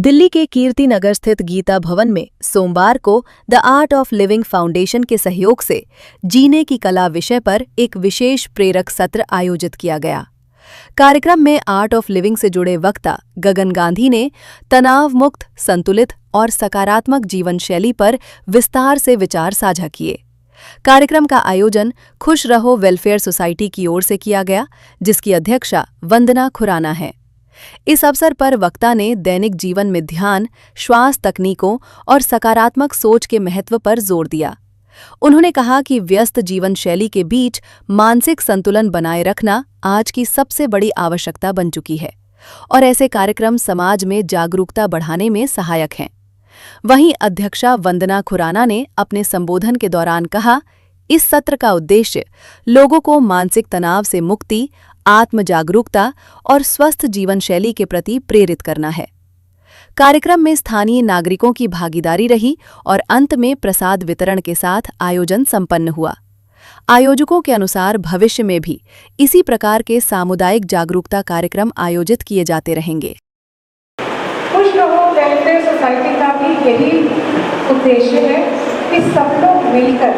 दिल्ली के कीर्ति नगर स्थित गीता भवन में सोमवार को the art of living foundation के सहयोग से जीने की कला विषय पर एक विशेष प्रेरक सत्र आयोजित किया गया। कार्यक्रम में आर्ट ऑफ लिविंग से जुड़े वक्ता गगन गांधी ने तनाव मुक्त, संतुलित और सकारात्मक जीवन शैली पर विस्तार से विचार साझा किए। कार्यक्रम का आयोजन खुश रहो वेलफेयर सोसाइटी की ओर से किया गया, जिसकी अध्यक्षा वंदना खुराना है। इस अवसर पर वक्ता ने दैनिक जीवन में ध्यान, श्वास तकनीकों और सकारात्मक सोच के महत्व पर जोर दिया। उन्होंने कहा कि व्यस्त जीवन शैली के बीच मानसिक संतुलन बनाए रखना आज की सबसे बड़ी आवश्यकता बन चुकी है और ऐसे कार्यक्रम समाज में जागरूकता बढ़ाने में सहायक हैं। वहीं अध्यक्षा वंदना खुराना ने अपने संबोधन के दौरान कहा, इस सत्र का उद्देश्य लोगों को मानसिक तनाव से मुक्ति, आत्म जागरूकता और स्वस्थ जीवन शैली के प्रति प्रेरित करना है। कार्यक्रम में स्थानीय नागरिकों की भागीदारी रही और अंत में प्रसाद वितरण के साथ आयोजन संपन्न हुआ। आयोजकों के अनुसार भविष्य में भी इसी प्रकार के सामुदायिक जागरूकता कार्यक्रम आयोजित किए जाते रहेंगे। खुश रहो वेलफेयर सोसाइटी का भी यही उद्देश्य है कि सब लोग मिलकर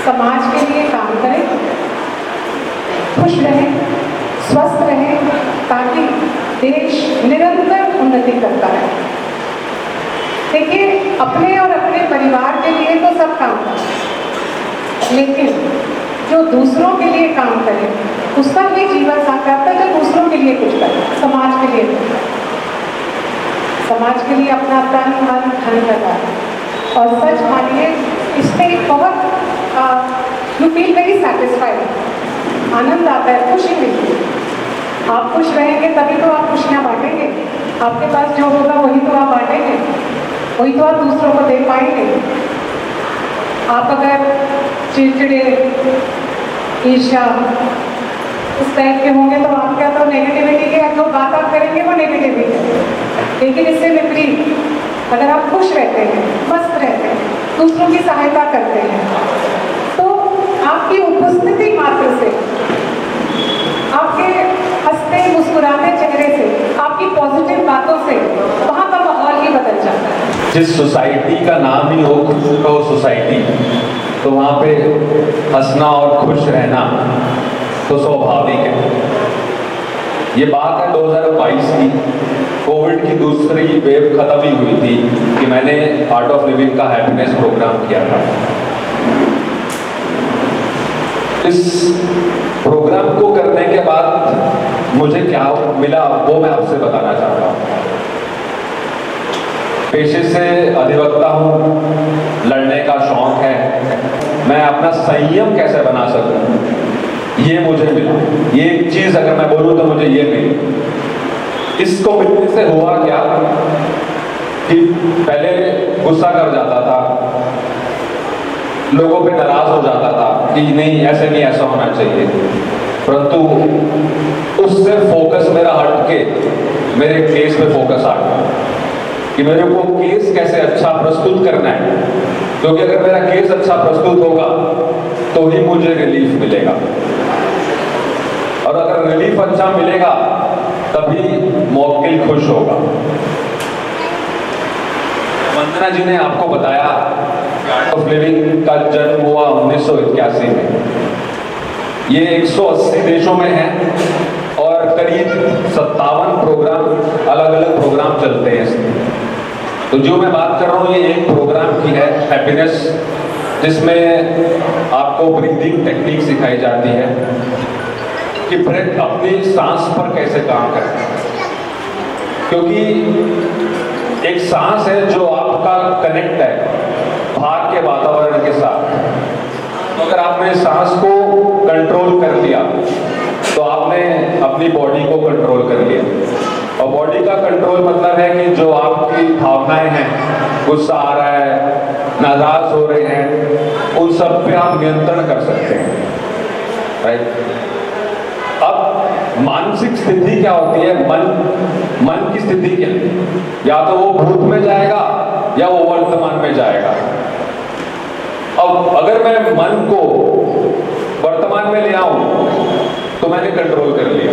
समाज के लिए काम करें, खुश रहें, स्वस्थ रहें, ताकि देश निरंतर उन्नति करता रहे। देखिए, अपने और अपने परिवार के लिए तो सब काम करें, लेकिन जो दूसरों के लिए काम करे उसका ये जीवन सार्थकता, जो दूसरों के लिए कुछ करे, समाज के लिए कुछ करे, समाज के लिए अपना तन मन धन लगा। और सच मानिए, इसमें एक बहुत यू फील वेरी सेटिस्फाइड, आनंद आता है, खुशी मिलती है। आप खुश रहेंगे तभी तो आप खुशियाँ बांटेंगे। आपके पास जो होगा वही तो आप बांटेंगे, वही तो आप दूसरों को दे पाएंगे। आप अगर चिड़चिड़े, ईर्ष्या उस टाइप के होंगे तो आप क्या, तो नेगेटिविटी के जो बात आप करेंगे वो नेगेटिविटी है। लेकिन इससे विपरीत अगर आप खुश रहते हैं, मस्त रहते हैं, दूसरों की सहायता करते हैं, तो आपकी उपस्थिति मात्र से, आपके हंसते मुस्कुराते चेहरे से, आपकी पॉजिटिव बातों से वहाँ का माहौल ही बदल जाता है। जिस सोसाइटी का नाम ही हो खुश रहो सोसाइटी, तो वहाँ पे हंसना और खुश रहना तो स्वाभाविक है। ये बात है 2022 की, कोविड की दूसरी वेव खत्म ही हुई थी कि मैंने आर्ट ऑफ लिविंग का हैप्पीनेस प्रोग्राम किया था। इस प्रोग्राम को करने के बाद मुझे क्या मिला वो मैं आपसे बताना चाहता हूँ। पेशे से अधिवक्ता हूँ, लड़ने का शौक है, मैं अपना संयम कैसे बना सकूँ ये मुझे मिला। ये एक चीज अगर मैं बोलूँ तो मुझे ये मिली। इसको मिलने से हुआ क्या कि पहले गुस्सा कर जाता था, लोगों पे नाराज हो जाता था कि नहीं ऐसे नहीं, ऐसा होना चाहिए, परंतु उससे फोकस मेरा हट के मेरे केस पे फोकस आ गया कि मेरे को केस कैसे अच्छा प्रस्तुत करना है, क्योंकि अगर मेरा केस अच्छा प्रस्तुत होगा तो ही मुझे रिलीफ मिलेगा, और अगर रिलीफ अच्छा मिलेगा तभी मौकिल खुश होगा। वंदना जी ने आपको बताया आर्ट ऑफ लिविंग का जन्म हुआ 1981 में। ये 180 देशों में है और करीब 57 प्रोग्राम, अलग अलग प्रोग्राम चलते हैं इसमें। तो जो मैं बात कर रहा हूँ ये एक प्रोग्राम की है, हैप्पीनेस, जिसमें आपको ब्रीदिंग टेक्निक सिखाई जाती है कि ब्रेथ अपनी सांस पर कैसे काम करते हैं, क्योंकि एक सांस है जो आपका कनेक्ट है बाहर के वातावरण के साथ। तो अगर आपने सांस को कंट्रोल कर लिया तो आपने अपनी बॉडी को कंट्रोल कर लिया, और बॉडी का कंट्रोल मतलब है कि जो आपकी भावनाएं हैं, गुस्सा आ रहा है, नाराज हो रहे हैं, उन सब पे आप नियंत्रण कर सकते हैं, राइट। अब मानसिक स्थिति क्या होती है, मन की स्थिति क्या है, या तो वो भूत में जाएगा या वो वर्तमान में जाएगा। अब अगर मैं मन को वर्तमान में ले आऊं तो मैंने कंट्रोल कर लिया,